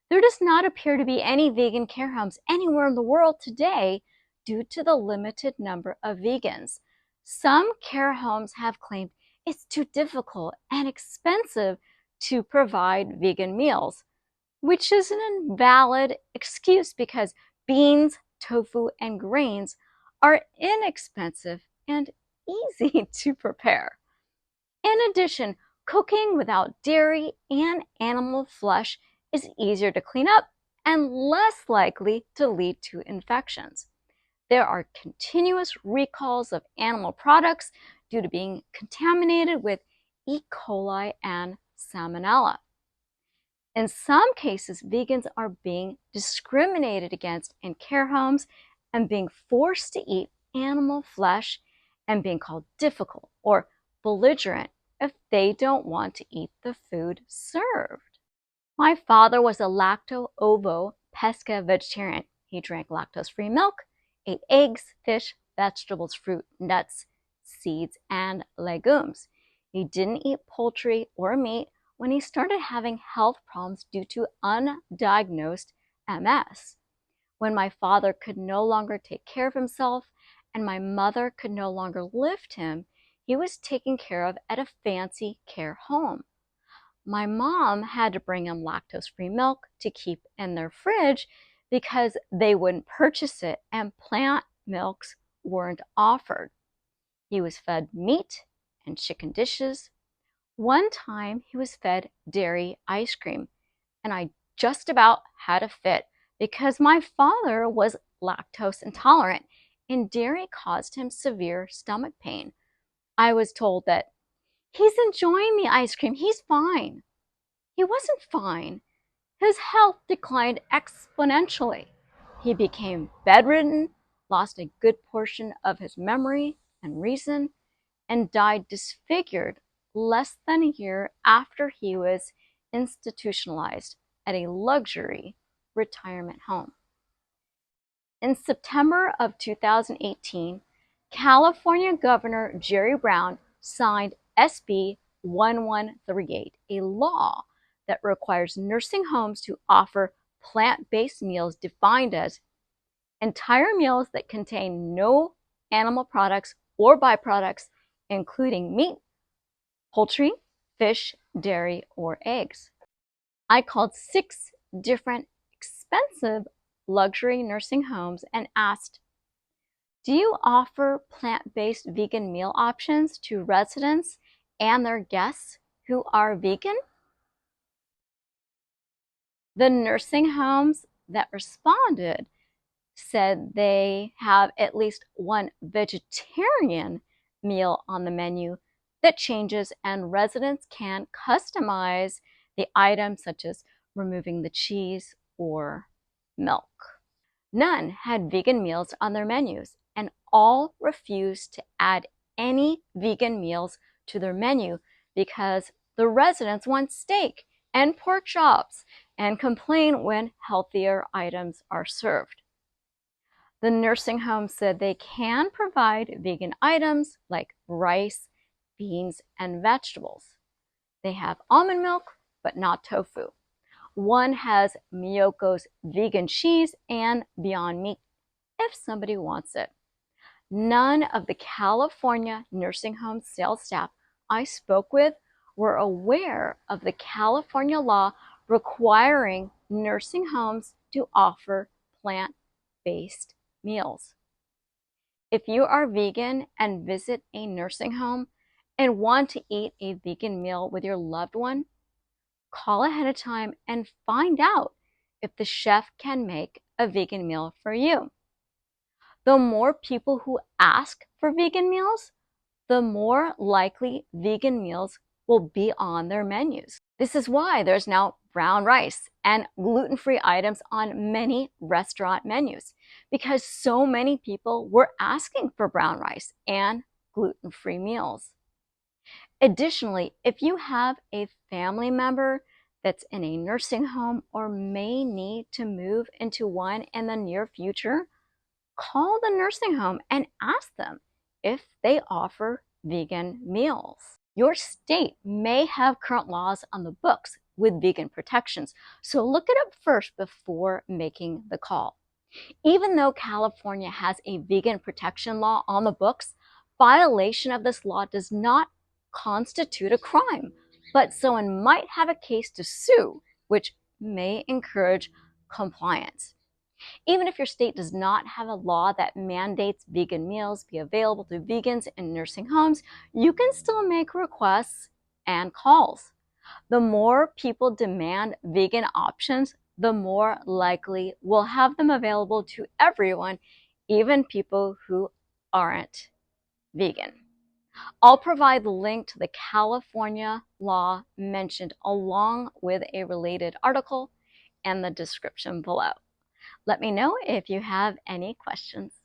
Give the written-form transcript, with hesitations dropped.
There does not appear to be any vegan care homes anywhere in the world today due to the limited number of vegans. Some care homes have claimed it's too difficult and expensive to provide vegan meals, which is an invalid excuse because beans, tofu, and grains are inexpensive and easy to prepare. In addition, cooking without dairy and animal flesh is easier to clean up and less likely to lead to infections. There are continuous recalls of animal products due to being contaminated with E. coli and salmonella. In some cases, vegans are being discriminated against in care homes and being forced to eat animal flesh and being called difficult or belligerent if they don't want to eat the food served. My father was a lacto-ovo-pesca-vegetarian. He drank lactose-free milk, ate eggs, fish, vegetables, fruit, nuts, seeds, and legumes. He didn't eat poultry or meat when he started having health problems due to undiagnosed MS. When my father could no longer take care of himself and my mother could no longer lift him, he was taken care of at a fancy care home. My mom had to bring him lactose-free milk to keep in their fridge because they wouldn't purchase it and plant milks weren't offered. He was fed meat and chicken dishes. One time he was fed dairy ice cream, and I just about had a fit because my father was lactose intolerant and dairy caused him severe stomach pain. I was told that he's enjoying the ice cream, he's fine. He wasn't fine. His health declined exponentially. He became bedridden, lost a good portion of his memory and reason, and died disfigured less than a year after he was institutionalized at a luxury retirement home. In September of 2018, California Governor Jerry Brown signed SB 1138, a law that requires nursing homes to offer plant-based meals defined as entire meals that contain no animal products or byproducts, including meat, poultry, fish, dairy, or eggs. I called 6 different expensive luxury nursing homes and asked, do you offer plant-based vegan meal options to residents and their guests who are vegan? The nursing homes that responded said they have at least one vegetarian meal on the menu that changes, and residents can customize the items such as removing the cheese or milk. None had vegan meals on their menus, and all refused to add any vegan meals to their menu because the residents want steak and pork chops and complain when healthier items are served. The nursing home said they can provide vegan items like rice, beans, and vegetables. They have almond milk, but not tofu. One has Miyoko's vegan cheese and Beyond Meat if somebody wants it. None of the California nursing home sales staff I spoke with were aware of the California law requiring nursing homes to offer plant-based meals. If you are vegan and visit a nursing home and want to eat a vegan meal with your loved one, call ahead of time and find out if the chef can make a vegan meal for you. The more people who ask for vegan meals, the more likely vegan meals will be on their menus. This is why there's now brown rice and gluten-free items on many restaurant menus, because so many people were asking for brown rice and gluten-free meals. Additionally, if you have a family member that's in a nursing home or may need to move into one in the near future, call the nursing home and ask them if they offer vegan meals. Your state may have current laws on the books with vegan protections, so look it up first before making the call. Even though California has a vegan protection law on the books, violation of this law does not constitute a crime, but someone might have a case to sue, which may encourage compliance. Even if your state does not have a law that mandates vegan meals be available to vegans in nursing homes, you can still make requests and calls. The more people demand vegan options, the more likely we'll have them available to everyone, even people who aren't vegan. I'll provide the link to the California law mentioned along with a related article in the description below. Let me know if you have any questions.